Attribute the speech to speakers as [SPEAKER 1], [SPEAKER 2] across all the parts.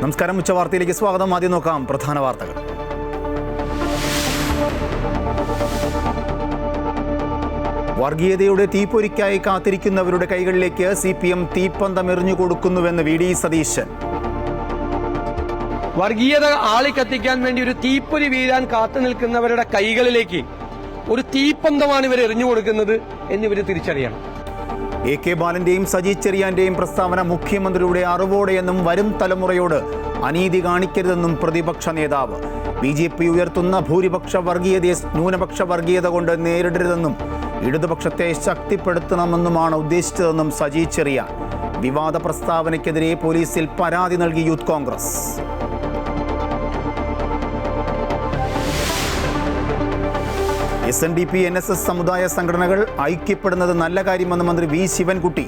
[SPEAKER 1] നമസ്കാരം, ഉച്ചവാർത്തയിലേക്ക് സ്വാഗതം. ആദ്യം നോക്കാം പ്രധാന വാർത്തകൾ. വർഗീയതയുടെ തീപ്പൊരിക്കായി കാത്തിരിക്കുന്നവരുടെ കൈകളിലേക്ക് CPM തീപ്പന്തം എറിഞ്ഞു കൊടുക്കുന്നുവെന്ന് VD സതീശൻ.
[SPEAKER 2] വർഗീയത ആളിക്കത്തിക്കാൻ വേണ്ടി ഒരു തീപ്പൊരി വീഴാൻ കാത്തു നിൽക്കുന്നവരുടെ കൈകളിലേക്ക് ഒരു തീപ്പന്തമാണ് ഇവർ എറിഞ്ഞു കൊടുക്കുന്നത് എന്നിവർ തിരിച്ചറിയണം.
[SPEAKER 1] AK ബാലന്റെയും സജി ചെറിയാന്റെയും പ്രസ്താവന മുഖ്യമന്ത്രിയുടെ അറിവോടെയെന്നും വരും തലമുറയോട് അനീതി കാണിക്കരുതെന്നും പ്രതിപക്ഷ നേതാവ്. BJP ഉയർത്തുന്ന ഭൂരിപക്ഷ വർഗീയതയെ ന്യൂനപക്ഷ വർഗീയത കൊണ്ട് നേരിടരുതെന്നും ഇടതുപക്ഷത്തെ ശക്തിപ്പെടുത്തണമെന്നുമാണ് ഉദ്ദേശിച്ചതെന്നും സജി ചെറിയാൻ. വിവാദ പ്രസ്താവനയ്ക്കെതിരെ പോലീസിൽ പരാതി നൽകി യൂത്ത് കോൺഗ്രസ്. SNDP NSS സമുദായ സംഘടനകൾ ഐക്യപ്പെടുന്നത് നല്ല കാര്യമെന്ന് മന്ത്രി V ശിവൻകുട്ടി.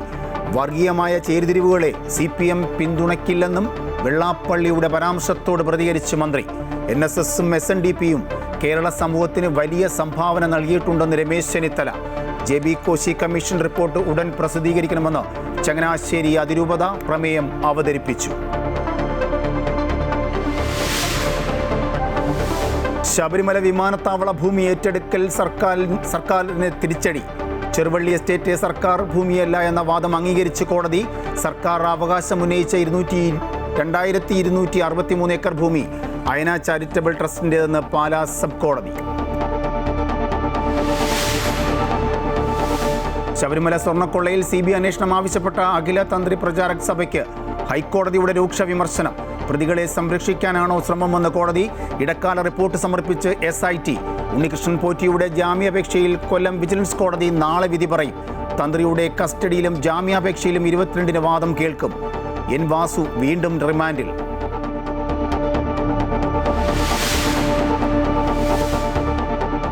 [SPEAKER 1] വർഗീയമായ ചേരിതിരിവുകളെ CPM പിന്തുണയ്ക്കില്ലെന്നും വെള്ളാപ്പള്ളിയുടെ പരാമർശത്തോട് പ്രതികരിച്ച് മന്ത്രി. NSSഉം SNDPയും കേരള സമൂഹത്തിന് വലിയ സംഭാവന നൽകിയിട്ടുണ്ടെന്ന് Ramesh Chennithala. JB Koshy commission report ഉടൻ പ്രസിദ്ധീകരിക്കണമെന്ന് ചങ്ങനാശ്ശേരി അതിരൂപത പ്രമേയം അവതരിപ്പിച്ചു. ശബരിമല വിമാനത്താവള ഭൂമി ഏറ്റെടുക്കൽ സർക്കാരിന് തിരിച്ചടി. ചെറുവള്ളി എസ്റ്റേറ്റ് സർക്കാർ ഭൂമിയല്ല എന്ന വാദം അംഗീകരിച്ച് കോടതി. സർക്കാർ അവകാശം ഉന്നയിച്ച 2263 ഏക്കർ ഭൂമി അയന ചാരിറ്റബിൾ ട്രസ്റ്റിൻ്റെതെന്ന് പാലാ സബ് കോടതി. ശബരിമല സ്വർണ്ണക്കൊള്ളയിൽ CBI അന്വേഷണം ആവശ്യപ്പെട്ട അഖില തന്ത്രി പ്രചാരക് സഭയ്ക്ക് ഹൈക്കോടതിയുടെ രൂക്ഷ വിമർശനം. പ്രതികളെ സംരക്ഷിക്കാനാണോ ശ്രമമെന്ന് കോടതി. ഇടക്കാല റിപ്പോർട്ട് സമർപ്പിച്ച് SIT. ഉണ്ണികൃഷ്ണൻ പോറ്റിയുടെ ജാമ്യാപേക്ഷയിൽ കൊല്ലം വിജിലൻസ് കോടതി നാളെ വിധി പറയും. തന്ത്രിയുടെ കസ്റ്റഡിയിലും ജാമ്യാപേക്ഷയിലും 22-ന് വാദം കേൾക്കും. N വാസു വീണ്ടും റിമാൻഡിൽ.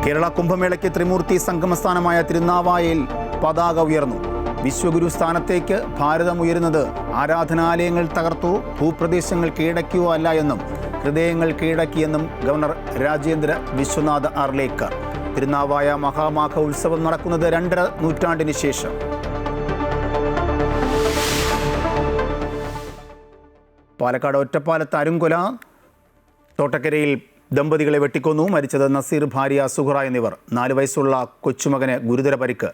[SPEAKER 1] കേരള കുംഭമേളയ്ക്ക് ത്രിമൂർത്തി സംഗമസ്ഥാനമായ തിരുനാവായയിൽ പതാക ഉയർന്നു. വിശ്വഗുരു സ്ഥാനത്തേക്ക് ഭാരതം ഉയരുന്നത് ആരാധനാലയങ്ങൾ തകർത്തോ ഭൂപ്രദേശങ്ങൾ കീഴടക്കിയോ അല്ല എന്നും ഹൃദയങ്ങൾ കീഴടക്കിയെന്നും ഗവർണർ രാജേന്ദ്ര വിശ്വനാഥ് അർലേക്കർ. തിരുനാവായ മഹാമാഘ ഉത്സവം നടക്കുന്നത് 2.5 നൂറ്റാണ്ടിന് ശേഷം. പാലക്കാട് ഒറ്റപ്പാലത്ത് അരുംകൊല. തോട്ടക്കരയിൽ ദമ്പതികളെ വെട്ടിക്കൊന്നു. മരിച്ചത് നസീർ, ഭാര്യ സുഹറ എന്നിവർ. 4 വയസ്സുള്ള കൊച്ചുമകന് ഗുരുതര പരിക്ക്.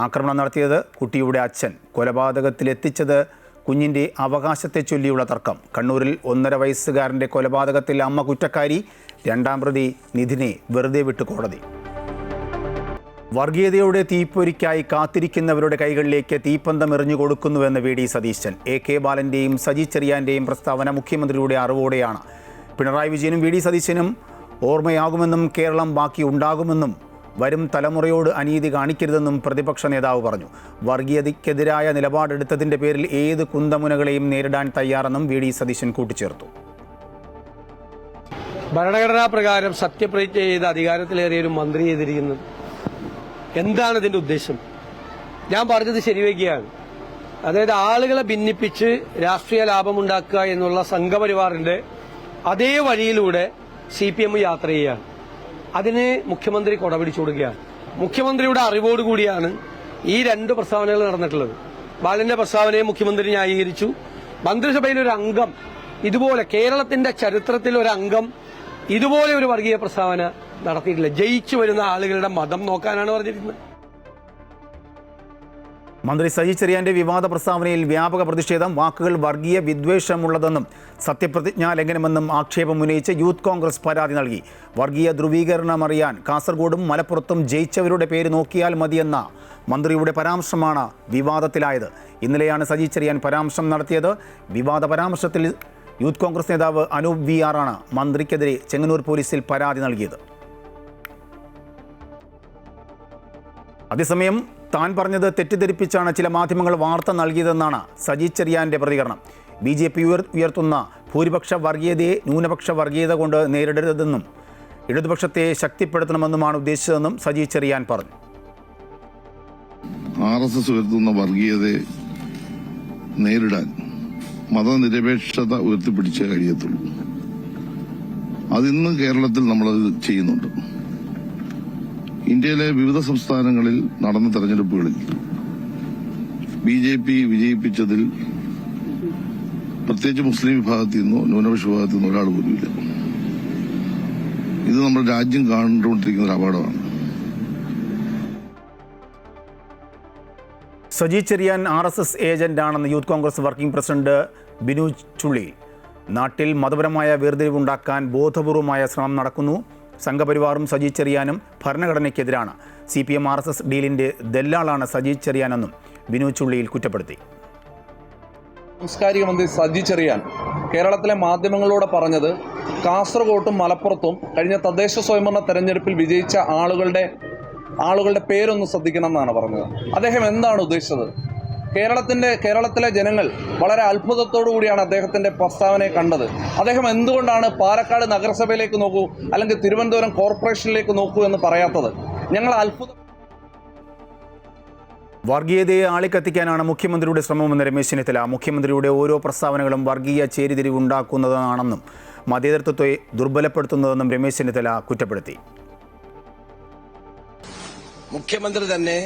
[SPEAKER 1] ആക്രമണം നടത്തിയത് കുട്ടിയുടെ അച്ഛൻ. കൊലപാതകത്തിലെത്തിച്ചത് കുഞ്ഞിൻ്റെ അവകാശത്തെ ചൊല്ലിയുള്ള തർക്കം. കണ്ണൂരിൽ 1.5 വയസ്സുകാരൻ്റെ കൊലപാതകത്തിൽ അമ്മ കുറ്റക്കാരി. 2ാം പ്രതി നിധിനെ വെറുതെ വിട്ട് കോടതി. വർഗീയതയുടെ തീപ്പൊരിക്കായി കാത്തിരിക്കുന്നവരുടെ കൈകളിലേക്ക് തീപ്പന്തം എറിഞ്ഞു കൊടുക്കുന്നുവെന്ന് VD സതീശൻ. AK ബാലന്റെയും സജി ചെറിയാന്റെയും പ്രസ്താവന മുഖ്യമന്ത്രിയുടെ അറിവോടെയാണ്. പിണറായി വിജയനും VD സതീശനും ഓർമ്മയാകുമെന്നും കേരളം ബാക്കി ഉണ്ടാകുമെന്നും വരും തലമുറയോട് അനീതി കാണിക്കരുതെന്നും പ്രതിപക്ഷ നേതാവ് പറഞ്ഞു. വർഗീയതയ്ക്കെതിരായ നിലപാടെടുത്തതിൻ്റെ പേരിൽ ഏത് കുന്തമുനകളെയും നേരിടാൻ തയ്യാറെന്നും VD സതീശൻ കൂട്ടിച്ചേർത്തു.
[SPEAKER 2] ഭരണഘടനാ പ്രകാരം സത്യപ്രതിജ്ഞ ചെയ്ത് അധികാരത്തിലേറിയ ഒരു മന്ത്രി ചെയ്തിരിക്കുന്നത് എന്താണ് ഇതിന്റെ ഉദ്ദേശം? ഞാൻ പറഞ്ഞത് ശരിവയ്ക്കുകയാണ്. അതായത് ആളുകളെ ഭിന്നിപ്പിച്ച് രാഷ്ട്രീയ ലാഭമുണ്ടാക്കുക എന്നുള്ള സംഘപരിവാറിന്റെ അതേ വഴിയിലൂടെ CPM യാത്ര ചെയ്യുകയാണ്. അതിന് മുഖ്യമന്ത്രി കൊടപിടിച്ചു കൊടുക്കുകയാണ്. മുഖ്യമന്ത്രിയുടെ അറിവോടുകൂടിയാണ് ഈ 2 പ്രസ്താവനകൾ നടന്നിട്ടുള്ളത്. ബാലന്റെ പ്രസ്താവനയെ മുഖ്യമന്ത്രി ന്യായീകരിച്ചു. മന്ത്രിസഭയിൽ ഒരു അംഗം ഇതുപോലെ, കേരളത്തിന്റെ ചരിത്രത്തിൽ ഒരു അംഗം ഇതുപോലെ ഒരു വർഗീയ പ്രസ്താവന നടത്തിയിട്ടില്ല. ജയിച്ചു വരുന്ന ആളുകളുടെ മതം നോക്കാനാണ് പറഞ്ഞിരിക്കുന്നത്.
[SPEAKER 1] മന്ത്രി സജി ചെറിയാന്റെ വിവാദ പ്രസ്താവനയിൽ വ്യാപക പ്രതിഷേധം. വാക്കുകൾ വർഗീയ വിദ്വേഷമുള്ളതെന്നും സത്യപ്രതിജ്ഞാ ലംഘനമെന്നും ആക്ഷേപം ഉന്നയിച്ച് യൂത്ത് കോൺഗ്രസ് പരാതി നൽകി. വർഗീയ ധ്രുവീകരണം അറിയാൻ കാസർഗോഡും മലപ്പുറത്തും ജയിച്ചവരുടെ പേര് നോക്കിയാൽ മതിയെന്ന മന്ത്രിയുടെ പരാമർശമാണ് വിവാദത്തിലായത്. ഇന്നലെയാണ് സജി ചെറിയാൻ പരാമർശം നടത്തിയത്. വിവാദ പരാമർശത്തിൽ യൂത്ത് കോൺഗ്രസ് നേതാവ് അനൂപ് VR ആണ് മന്ത്രിക്കെതിരെ ചെങ്ങന്നൂർ പോലീസിൽ പരാതി നൽകിയത്. അതേസമയം താൻ പറഞ്ഞത് തെറ്റിദ്ധരിപ്പിച്ചാണ് ചില മാധ്യമങ്ങൾ വാർത്ത നൽകിയതെന്നാണ് സജി ചെറിയാന്റെ പ്രതികരണം. BJP ഉയർത്തുന്ന ഭൂരിപക്ഷ വർഗീയതയെ ന്യൂനപക്ഷ വർഗീയത കൊണ്ട് നേരിടരുതെന്നും ഇടതുപക്ഷത്തെ ശക്തിപ്പെടുത്തണമെന്നുമാണ് ഉദ്ദേശിച്ചതെന്നും സജി ചെറിയാൻ പറഞ്ഞു.
[SPEAKER 3] RSS ഉയർത്തുന്ന വർഗീയതയെ നേരിടാൻ മതനിരപേക്ഷത ഉയർത്തിപ്പിടിച്ചേ കഴിയത്തുള്ളൂ. അതിന്ന് കേരളത്തിൽ നമ്മളത് ചെയ്യുന്നുണ്ട്. ഇന്ത്യയിലെ വിവിധ സംസ്ഥാനങ്ങളിൽ നടന്ന തെരഞ്ഞെടുപ്പുകളിൽ BJP വിജയിപ്പിച്ചതിൽ പ്രത്യേകിച്ച് മുസ്ലിം വിഭാഗത്തിൽ നിന്നോ ന്യൂനപക്ഷ വിഭാഗത്തിൽ നിന്നോ ഒരാൾ പോലും ഇല്ല. ഇത് നമ്മുടെ രാജ്യം കണ്ടുകൊണ്ടിരിക്കുന്ന ഒരു അപകടമാണ്.
[SPEAKER 1] സജി ചെറിയാൻ RSS ഏജന്റാണെന്ന് youth Congress working president Binu Chulli. നാട്ടിൽ മതപരമായ വേർതിരിവുണ്ടാക്കാൻ ബോധപൂർവമായ ശ്രമം നടക്കുന്നു. സംഘപരിവാറും സജി ചെറിയാനും ഭരണഘടനയ്ക്കെതിരാണ്. CPM RSS ഡീലിന്റെ ദല്ലാളാണ് സജി ചെറിയാനെന്നും ബിനു ചുള്ളിയിൽ കുറ്റപ്പെടുത്തി.
[SPEAKER 4] സാംസ്കാരിക മന്ത്രി സജി ചെറിയാൻ കേരളത്തിലെ മാധ്യമങ്ങളോട് പറഞ്ഞത് കാസർഗോട്ടും മലപ്പുറത്തും കഴിഞ്ഞ തദ്ദേശ സ്വയംഭരണ തെരഞ്ഞെടുപ്പിൽ വിജയിച്ച ആളുകളുടെ പേരൊന്ന് ശ്രദ്ധിക്കണം എന്നാണ് പറഞ്ഞത്. അദ്ദേഹം എന്താണ് ഉദ്ദേശിച്ചത്? കേരളത്തിലെ ജനങ്ങൾ വളരെ അത്ഭുതത്തോടു കൂടിയാണ് അദ്ദേഹത്തിന്റെ പ്രസ്താവനയെ കണ്ടത്. അദ്ദേഹം എന്തുകൊണ്ടാണ് പാലക്കാട് നഗരസഭയിലേക്ക് നോക്കൂ അല്ലെങ്കിൽ തിരുവനന്തപുരം കോർപ്പറേഷനിലേക്ക് നോക്കൂ എന്ന് പറയാത്തത്? ഞങ്ങൾ അത്ഭുതം.
[SPEAKER 1] വർഗീയതയെ ആളിക്കത്തിക്കാനാണ് മുഖ്യമന്ത്രിയുടെ ശ്രമമെന്ന് രമേശ് ചെന്നിത്തല. മുഖ്യമന്ത്രിയുടെ ഓരോ പ്രസ്താവനകളും വർഗീയ ചേരിതിരിവുണ്ടാക്കുന്നതാണെന്നും മതേതരത്വത്തെ ദുർബലപ്പെടുത്തുന്നതെന്നും രമേശ് ചെന്നിത്തല കുറ്റപ്പെടുത്തി.
[SPEAKER 5] മുഖ്യമന്ത്രി തന്നെ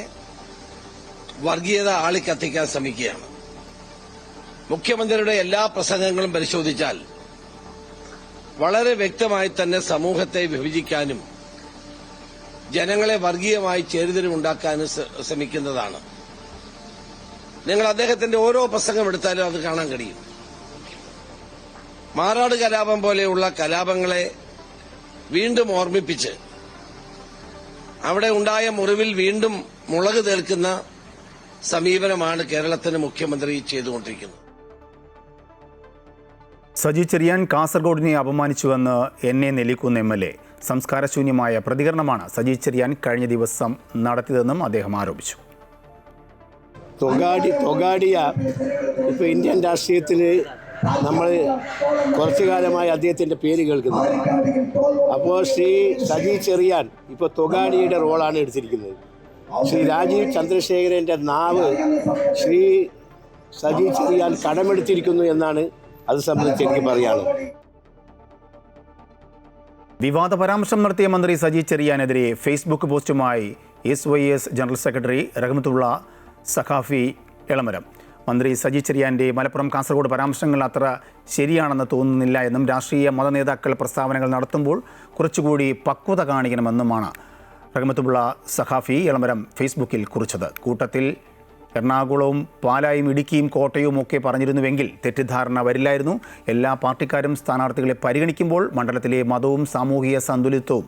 [SPEAKER 5] വർഗീയത ആളിക്കത്തിക്കാൻ ശ്രമിക്കുകയാണ്. മുഖ്യമന്ത്രിയുടെ എല്ലാ പ്രസംഗങ്ങളും പരിശോധിച്ചാൽ വളരെ വ്യക്തമായി തന്നെ സമൂഹത്തെ വിഭജിക്കാനും ജനങ്ങളെ വർഗീയമായി ചേരിതിരിവുണ്ടാക്കാനും ശ്രമിക്കുന്നതാണ്. നിങ്ങൾ അദ്ദേഹത്തിന്റെ ഓരോ പ്രസംഗം എടുത്താലും അത് കാണാൻ കഴിയും. മാറാട് കലാപം പോലെയുള്ള കലാപങ്ങളെ വീണ്ടും ഓർമ്മിപ്പിച്ച് അവിടെ ഉണ്ടായ മുറിവിൽ വീണ്ടും മുളക് തേൽക്കുന്ന സമീപനമാണ് കേരളത്തിന് മുഖ്യമന്ത്രി ചെയ്തുകൊണ്ടിരിക്കുന്നത്.
[SPEAKER 1] സജി ചെറിയാൻ കാസർഗോഡിനെ അപമാനിച്ചുവെന്ന് എന്നെ നെല്ലിക്കുന്ന MLA. സംസ്കാരശൂന്യമായ പ്രതികരണമാണ് സജി ചെറിയാൻ കഴിഞ്ഞ ദിവസം നടത്തിയതെന്നും അദ്ദേഹം ആരോപിച്ചു.
[SPEAKER 6] തൊഗാഡിയ ഇപ്പോൾ ഇന്ത്യൻ രാഷ്ട്രീയത്തിൽ നമ്മൾ കുറച്ചു കാലമായി അദ്ദേഹത്തിൻ്റെ പേര് കേൾക്കുന്നുണ്ട്. അപ്പോൾ ശ്രീ സജി ചെറിയാൻ ഇപ്പോൾ തൊഗാഡിയുടെ റോളാണ് എടുത്തിരിക്കുന്നത്. ശ്രീ രാജീവ് ചന്ദ്രശേഖരൻ്റെ നാവ് ശ്രീ സജി ചെറിയാൻ കടമെടുത്തിരിക്കുന്നു എന്നാണ് അത് സംബന്ധിച്ച് എനിക്ക് പറയാനുള്ളത്.
[SPEAKER 1] വിവാദ പരാമർശം നടത്തിയ മന്ത്രി സജി ചെറിയാനെതിരെ ഫേസ്ബുക്ക് പോസ്റ്റുമായി SYS general secretary Rahmathulla Saqafi Elamaram. മന്ത്രി സജി ചെറിയാൻ്റെ മലപ്പുറം കാസർഗോഡ് പരാമർശങ്ങൾ അത്ര ശരിയാണെന്ന് തോന്നുന്നില്ല എന്നും രാഷ്ട്രീയ മതനേതാക്കൾ പ്രസ്താവനകൾ നടത്തുമ്പോൾ കുറച്ചുകൂടി പക്വത കാണിക്കണമെന്നുമാണ് റഹ്മത്തുള്ള സഖാഫി എളമരം ഫേസ്ബുക്കിൽ കുറിച്ചത്. കൂട്ടത്തിൽ എറണാകുളവും പാലായും ഇടുക്കിയും കോട്ടയവും ഒക്കെ പറഞ്ഞിരുന്നുവെങ്കിൽ തെറ്റിദ്ധാരണ വരില്ലായിരുന്നു. എല്ലാ പാർട്ടിക്കാരും സ്ഥാനാർത്ഥികളെ പരിഗണിക്കുമ്പോൾ മണ്ഡലത്തിലെ മതവും സാമൂഹിക സന്തുലിതവും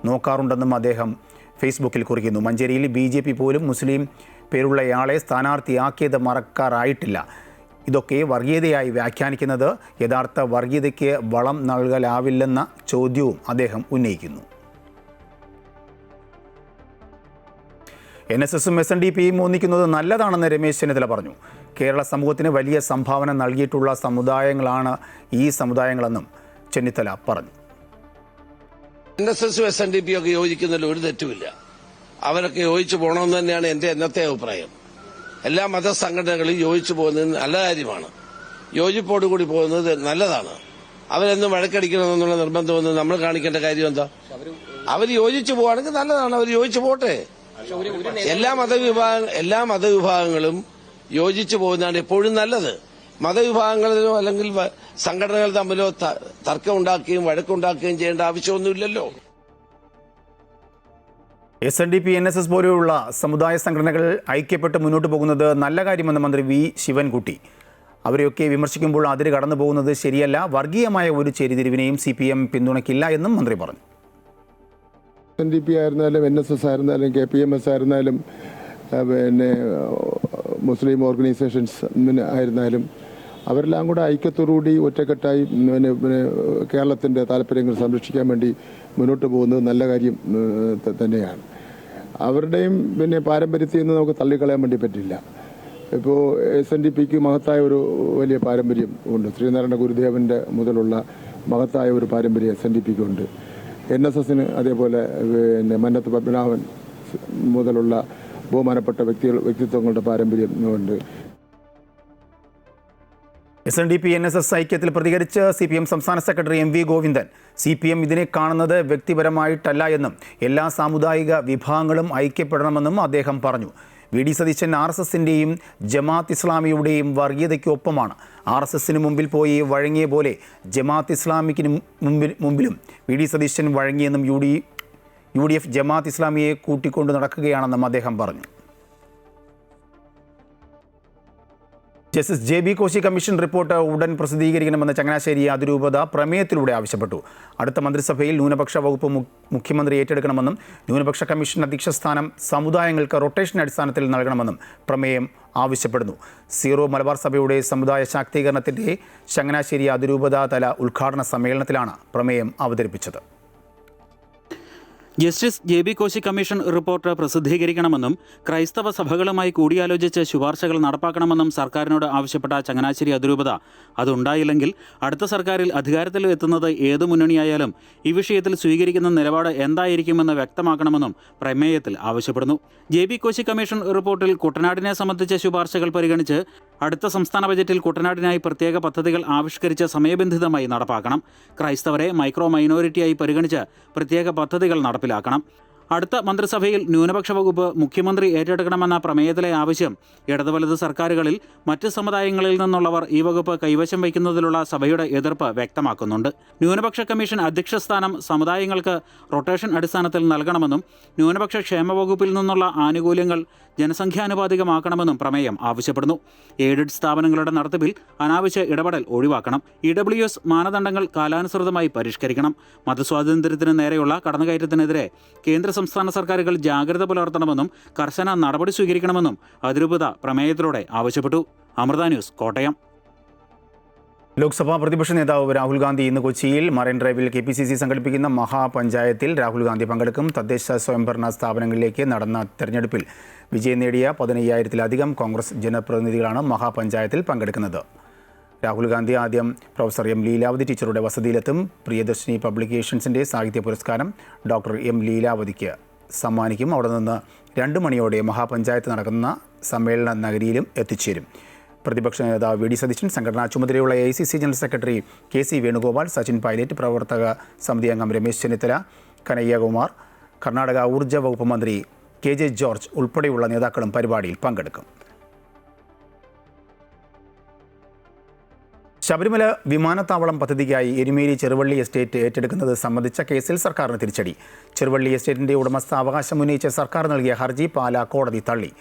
[SPEAKER 1] നോക്കാറുണ്ടെന്നും അദ്ദേഹം ഫേസ്ബുക്കിൽ കുറിക്കുന്നു. മഞ്ചേരിയിൽ BJP പോലും മുസ്ലിം പേരുള്ളയാളെ സ്ഥാനാർത്ഥിയാക്കിയത് മറക്കാറായിട്ടില്ല. ഇതൊക്കെ വർഗീയതയായി വ്യാഖ്യാനിക്കുന്നത് യഥാർത്ഥ വർഗീയതയ്ക്ക് വളം നൽകലാവില്ലെന്ന ചോദ്യവും അദ്ദേഹം ഉന്നയിക്കുന്നു. NSSും SNDPയും ഒന്നിക്കുന്നത് നല്ലതാണെന്ന് രമേശ് ചെന്നിത്തല പറഞ്ഞു. കേരള സമൂഹത്തിന് വലിയ സംഭാവന നൽകിയിട്ടുള്ള സമുദായങ്ങളാണ് ഈ സമുദായങ്ങളെന്നും ചെന്നിത്തല പറഞ്ഞു.
[SPEAKER 5] NSSും SNDPയും ഒക്കെ യോജിക്കുന്നതിൽ ഒരു തെറ്റുമില്ല. അവരൊക്കെ യോജിച്ചു പോകണമെന്ന് തന്നെയാണ് എന്റെ എന്നത്തെ അഭിപ്രായം. എല്ലാ മതസംഘടനകളും യോജിച്ചു പോകുന്നത് നല്ല കാര്യമാണ്. യോജിപ്പോടുകൂടി പോകുന്നത് നല്ലതാണ്. അവരെന്നും വഴക്കടിക്കണമെന്നുള്ള നിർബന്ധമൊന്നും നമ്മൾ കാണിക്കേണ്ട കാര്യം എന്താ? അവർ യോജിച്ചു പോവാണെങ്കിൽ നല്ലതാണ്. അവർ യോജിച്ചു പോട്ടെ. എല്ലാ മതവിഭാഗങ്ങളും യോജിച്ചു പോകുന്നതാണ് എപ്പോഴും നല്ലത്. മതവിഭാഗങ്ങളിലോ അല്ലെങ്കിൽ സംഘടനകൾ തമ്മിലോ തർക്കമുണ്ടാക്കുകയും വഴക്കുണ്ടാക്കുകയും ചെയ്യേണ്ട ആവശ്യമൊന്നുമില്ലല്ലോ.
[SPEAKER 1] SNDP NSS പോലെയുള്ള സമുദായ സംഘടനകൾ ഐക്യപ്പെട്ട് മുന്നോട്ട് പോകുന്നത് നല്ല കാര്യമെന്ന് മന്ത്രി V ശിവൻകുട്ടി. അവരെയൊക്കെ വിമർശിക്കുമ്പോൾ അതിര് കടന്നു പോകുന്നത് ശരിയല്ല. വർഗീയമായ ഒരു ചേരിതിരിവിനെയും CPM പിന്തുണയ്ക്കില്ല എന്നും മന്ത്രി പറഞ്ഞു.
[SPEAKER 7] SNDP ആയിരുന്നാലും NSS ആയിരുന്നാലും KPMS ആയിരുന്നാലും പിന്നെ മുസ്ലിം ഓർഗനൈസേഷൻസ് ആയിരുന്നാലും അവരെല്ലാം കൂടെ ഐക്യത്തോടുകൂടി ഒറ്റക്കെട്ടായി പിന്നെ കേരളത്തിൻ്റെ താല്പര്യങ്ങൾ സംരക്ഷിക്കാൻ വേണ്ടി മുന്നോട്ട് പോകുന്നത് നല്ല കാര്യം തന്നെയാണ്. അവരുടെയും പിന്നെ പാരമ്പര്യത്തിൽ നിന്ന് നമുക്ക് തള്ളിക്കളയാൻ വേണ്ടി പറ്റില്ല. ഇപ്പോൾ SNDPക്ക് മഹത്തായ ഒരു വലിയ പാരമ്പര്യം ഉണ്ട്. ശ്രീനാരായണ ഗുരുദേവൻ്റെ മുതലുള്ള മഹത്തായ ഒരു പാരമ്പര്യം SNDPക്ക് ഉണ്ട്. NSSന് അതേപോലെ പിന്നെ മന്നത്ത് പത്മനാഭൻ മുതലുള്ള ബഹുമാനപ്പെട്ട വ്യക്തിത്വങ്ങളുടെ പാരമ്പര്യം ഉണ്ട്.
[SPEAKER 1] SNDP NSS ഐക്യത്തിൽ പ്രതികരിച്ച് CPM സംസ്ഥാന സെക്രട്ടറി MV ഗോവിന്ദൻ CPM ഇതിനെ കാണുന്നത് വ്യക്തിപരമായിട്ടല്ല എന്നും എല്ലാ സാമുദായിക വിഭാഗങ്ങളും ഐക്യപ്പെടണമെന്നും അദ്ദേഹം പറഞ്ഞു. വി.ഡി. സതീശൻ RSSന്റെയും ജമാഅത്ത് ഇസ്ലാമിയുടെയും വർഗീയതയ്ക്കൊപ്പമാണ്. RSSന് മുമ്പിൽ പോയി വഴങ്ങിയ പോലെ ജമാഅത്ത് ഇസ്ലാമിക്കിന് മുമ്പിലും വി.ഡി. സതീശൻ വഴങ്ങിയെന്നും UDF ജമാഅത്ത് ഇസ്ലാമിയെ കൂട്ടിക്കൊണ്ടു നടക്കുകയാണെന്നും അദ്ദേഹം പറഞ്ഞു. Justice JB Koshy commission report ഉടൻ പ്രസിദ്ധീകരിക്കണമെന്ന് ചങ്ങനാശ്ശേരി അതിരൂപത പ്രമേയത്തിലൂടെ ആവശ്യപ്പെട്ടു. അടുത്ത മന്ത്രിസഭയിൽ ന്യൂനപക്ഷ വകുപ്പ് മുഖ്യമന്ത്രി ഏറ്റെടുക്കണമെന്നും ന്യൂനപക്ഷ കമ്മീഷൻ അധ്യക്ഷ സ്ഥാനം സമുദായങ്ങൾക്ക് റൊട്ടേഷൻ അടിസ്ഥാനത്തിൽ നൽകണമെന്നും പ്രമേയം ആവശ്യപ്പെടുന്നു. സീറോ മലബാർ സഭയുടെ സമുദായ ശാക്തീകരണത്തിൻ്റെ ചങ്ങനാശ്ശേരി അതിരൂപത തല ഉദ്ഘാടന സമ്മേളനത്തിലാണ് പ്രമേയം അവതരിപ്പിച്ചത്.
[SPEAKER 8] Justice JB Koshy commission report പ്രസിദ്ധീകരിക്കണമെന്നും ക്രൈസ്തവ സഭകളുമായി കൂടിയാലോചിച്ച് ശുപാർശകൾ നടപ്പാക്കണമെന്നും സർക്കാരിനോട് ആവശ്യപ്പെട്ട ചങ്ങനാശ്ശേരി അതിരൂപത അതുണ്ടായില്ലെങ്കിൽ അടുത്ത സർക്കാരിൽ അധികാരത്തിൽ എത്തുന്നത് ഏതു മുന്നണിയായാലും ഈ വിഷയത്തിൽ സ്വീകരിക്കുന്ന നിലപാട് എന്തായിരിക്കുമെന്ന് വ്യക്തമാക്കണമെന്നും പ്രമേയത്തിൽ ആവശ്യപ്പെടുന്നു. JB കോശി കമ്മീഷൻ റിപ്പോർട്ടിൽ കുട്ടനാടിനെ സംബന്ധിച്ച ശുപാർശകൾ പരിഗണിച്ച് അടുത്ത സംസ്ഥാന ബജറ്റിൽ കുട്ടനാടിനായി പ്രത്യേക പദ്ധതികൾ ആവിഷ്കരിച്ച് സമയബന്ധിതമായി നടപ്പാക്കണം. ക്രൈസ്തവരെ മൈനോറിറ്റിയായി പരിഗണിച്ച് പ്രത്യേക പദ്ധതികൾ നടപ്പിലാക്കണം. അടുത്ത മന്ത്രിസഭയിൽ ന്യൂനപക്ഷ വകുപ്പ് മുഖ്യമന്ത്രി ഏറ്റെടുക്കണമെന്ന പ്രമേയത്തിലെ ആവശ്യം ഇടതുവലത് സർക്കാരുകളിൽ മറ്റ് സമുദായങ്ങളിൽ നിന്നുള്ളവർ ഈ വകുപ്പ് കൈവശം വയ്ക്കുന്നതിലുള്ള സഭയുടെ എതിർപ്പ് വ്യക്തമാക്കുന്നുണ്ട്. ന്യൂനപക്ഷ കമ്മീഷൻ അധ്യക്ഷ സ്ഥാനം സമുദായങ്ങൾക്ക് റൊട്ടേഷൻ അടിസ്ഥാനത്തിൽ നൽകണമെന്നും ന്യൂനപക്ഷ ക്ഷേമ വകുപ്പിൽ നിന്നുള്ള ആനുകൂല്യങ്ങൾ ജനസംഖ്യാനുപാതികമാക്കണമെന്നും പ്രമേയം ആവശ്യപ്പെടുന്നു. എയ്ഡഡ് സ്ഥാപനങ്ങളുടെ നടത്തിപ്പിൽ അനാവശ്യ ഇടപെടൽ ഒഴിവാക്കണം. EWS മാനദണ്ഡങ്ങൾ കാലാനുസൃതമായി പരിഷ്കരിക്കണം. മതസ്വാതന്ത്ര്യത്തിന് നേരെയുള്ള കടന്നുകയറ്റത്തിനെതിരെ കേന്ദ്ര സംസ്ഥാന സർക്കാരുകൾ ജാഗ്രത പുലർത്തണമെന്നും കർശന നടപടി സ്വീകരിക്കണമെന്നും അതിരൂപത പ്രമേയത്തിലൂടെ ആവശ്യപ്പെട്ടു. അമൃത ന്യൂസ്, കോട്ടയം.
[SPEAKER 1] ലോക്സഭാ പ്രതിപക്ഷ നേതാവ് രാഹുൽ ഗാന്ധി ഇന്ന് കൊച്ചിയിൽ മറൈൻ ഡ്രൈവിൽ KPCC സംഘടിപ്പിക്കുന്ന മഹാപഞ്ചായത്തിൽ രാഹുൽ ഗാന്ധി പങ്കെടുക്കും. തദ്ദേശ സ്വയംഭരണ സ്ഥാപനങ്ങളിലേക്ക് നടന്ന തെരഞ്ഞെടുപ്പിൽ വിജയം നേടിയ 15,000-ലധികം കോൺഗ്രസ് ജനപ്രതിനിധികളാണ് മഹാപഞ്ചായത്തിൽ പങ്കെടുക്കുന്നത്. രാഹുൽ ഗാന്ധി ആദ്യം പ്രൊഫസർ M. ലീലാവതി ടീച്ചറുടെ വസതിയിലെത്തും. പ്രിയദർശിനി പബ്ലിക്കേഷൻസിൻ്റെ സാഹിത്യ പുരസ്കാരം ഡോക്ടർ M. ലീലാവതിക്ക് സമ്മാനിക്കും. അവിടെ നിന്ന് 2 മണിയോടെ മഹാപഞ്ചായത്ത് നടക്കുന്ന സമ്മേളന നഗരിയിലും എത്തിച്ചേരും. പ്രതിപക്ഷ നേതാവ് വി.ഡി. സതീശൻ, സംഘടനാ ചുമതലയുള്ള AICC general secretary KC Venugopal, Sachin Pilot, പ്രവർത്തക സമിതി അംഗം രമേശ് ചെന്നിത്തല, കനയ്യകുമാർ, കർണാടക ഊർജ്ജ വകുപ്പ് മന്ത്രി KJ ജോർജ് ഉൾപ്പെടെയുള്ള നേതാക്കളും പരിപാടിയിൽ പങ്കെടുക്കും. ശബരിമല വിമാനത്താവളം പദ്ധതിക്കായി എരുമേലി ചെറുവള്ളി എസ്റ്റേറ്റ് ഏറ്റെടുക്കുന്നത് സംബന്ധിച്ച കേസിൽ സർക്കാരിന് തിരിച്ചടി. ചെറുവള്ളി എസ്റ്റേറ്റിൻ്റെ ഉടമസ്ഥാവകാശം ഉന്നയിച്ച് സർക്കാർ നൽകിയ ഹർജി പാലാ കോടതി തള്ളി.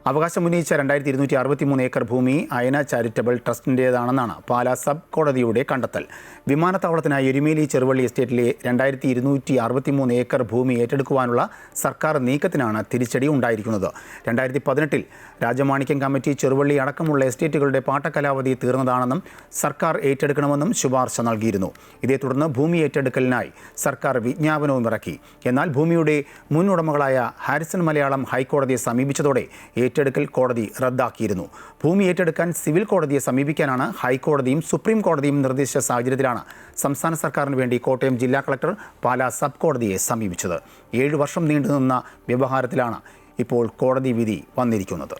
[SPEAKER 1] അവകാശം ഉന്നയിച്ച 2263 ഏക്കർ ഭൂമി അയന ചാരിറ്റബിൾ ട്രസ്റ്റിൻ്റേതാണെന്നാണ് പാലാ സബ് കോടതിയുടെ കണ്ടെത്തൽ. വിമാനത്താവളത്തിനായി എരുമേലി ചെറുവള്ളി എസ്റ്റേറ്റിലെ 2263 ഏക്കർ ഭൂമി ഏറ്റെടുക്കുവാനുള്ള സർക്കാർ നീക്കത്തിനാണ് തിരിച്ചടി ഉണ്ടായിരിക്കുന്നത്. 2018-ൽ രാജമാണിക്യം കമ്മിറ്റി ചെറുവള്ളി അടക്കമുള്ള എസ്റ്റേറ്റുകളുടെ പാട്ടകാലാവധി തീർന്നതാണെന്നും സർക്കാർ ഏറ്റെടുക്കണമെന്നും ശുപാർശ നൽകിയിരുന്നു. ഇതേ തുടർന്ന് ഭൂമി ഏറ്റെടുക്കലിനായി സർക്കാർ വിജ്ഞാപനവും ഇറക്കി. എന്നാൽ ഭൂമിയുടെ മുൻ ഉടമകളായ ഹാരിസൺ മലയാളം ഹൈക്കോടതിയെ സമീപിച്ചതോടെ ഏറ്റെടുക്കൽ കോടതി റദ്ദാക്കിയിരുന്നു. ഭൂമി ഏറ്റെടുക്കാൻ സിവിൽ കോടതിയെ സമീപിക്കാനാണ് ഹൈക്കോടതിയും സുപ്രീം കോടതിയും നിർദ്ദേശിച്ച സാഹചര്യത്തിലാണ് സംസ്ഥാന സർക്കാരിന് വേണ്ടി കോട്ടയം ജില്ലാ കളക്ടർ പാലാ സബ് കോടതിയെ സമീപിച്ചത്. 7 വർഷം നീണ്ടുനിന്ന വ്യവഹാരത്തിലാണ് ഇപ്പോൾ കോടതി വിധി വന്നിരിക്കുന്നത്.